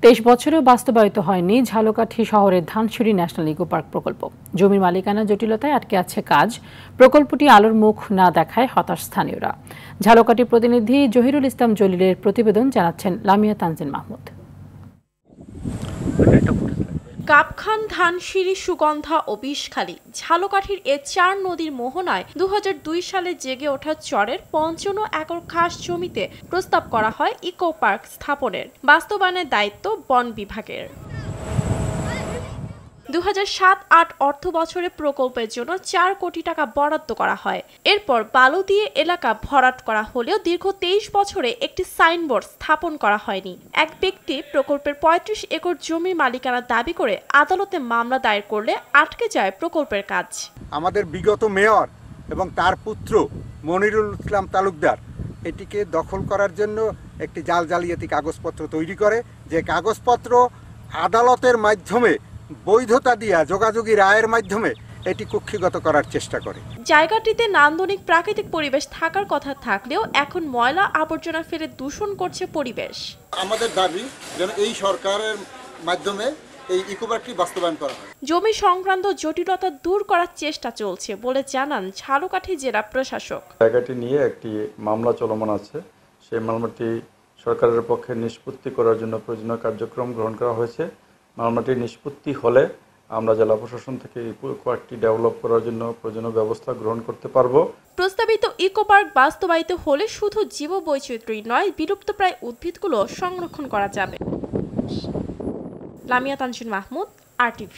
23 বছরেও বাস্তবায়িত হয়নি ঝালকাঠি শহরের ধানসিঁড়ি ন্যাশনাল ইকো পার্ক প্রকল্প। জমির মালিকানা জটিলতায় আটকে আছে কাজ। প্রকল্পটি আলোর মুখ না দেখায় হতাশ স্থানীয়রা। ঝালকাঠি প্রতিনিধি জহিরুল ইসলাম জলিলের প্রতিবেদন জানাচ্ছেন লামিয়া তানজিন মাহমুদ। গাবখান, ধানসিঁড়ি, সুগন্ধা ও বিষখালী ঝালকাঠির এ 4 নদীর মোহনায় 2002 সালে জেগে ওঠা চরের 55 একর খাস জমিতে প্রস্তাব করা হয় ইকো পার্ক স্থাপনের। বাস্তবায়নের দায়িত্ব বন বিভাগের। 2007-08 অর্থ বছরে প্রকল্পের জন্য 4 কোটি টাকা বরাদ্দ করা হয়। এরপর বালু দিয়ে এলাকা ভরাট করা হলেও দীর্ঘ 23 বছরে একটি সাইনবোর্ড স্থাপন করা হয়নি। এক ব্যক্তি প্রকল্পের 35 একর জমির মালিকানা দাবি করে আদালতে মামলা দায়ের করলে আটকে যায় প্রকল্পের কাজ। আমাদের বিগত মেয়র এবং তার পুত্র মনিরুল ইসলাম তালুকদার এটিকে দখল করার জন্য একটি জালিয়াতি কাগজপত্র তৈরি করে, যে কাগজপত্র আদালতের মাধ্যমে বৈধতা দিয়া যোগাযোগী রায়ের মাধ্যমে এটি কুক্ষিগত করার চেষ্টা করে। জায়গাটিতে নান্দনিক প্রাকৃতিক পরিবেশ থাকার কথা থাকলেও এখন ময়লা আবর্জনা ফেলে দূষণ করছে পরিবেশ। আমাদের দাবি যেন এই সরকারের মাধ্যমে এই ইকো পার্কটি বাস্তবায়ন করা হয়। জমি সংক্রান্ত জটিলতা দূর করার চেষ্টা চলছে বলে জানান ঝালকাঠি জেলা প্রশাসক। জায়গাটি নিয়ে একটি মামলা চলমান আছে। সেই মামলাটি সরকারের পক্ষে নিষ্পত্তি করার জন্য প্রয়োজনীয় কার্যক্রম গ্রহণ করা হয়েছে। মামলাটি নিষ্পত্তি হলে আমরা জেলা প্রশাসন থেকে ইকো পার্কটি ডেভেলপ করার জন্য প্রয়োজনীয় ব্যবস্থা গ্রহণ করতে পারব। প্রস্তাবিত ইকো পার্ক বাস্তবায়িত হলে শুধু জীববৈচিত্র্যই নয়, বিলুপ্তপ্রায় উদ্ভিদগুলো সংরক্ষণ করা যাবে। লামিয়া তানজিন মাহমুদ, RTV।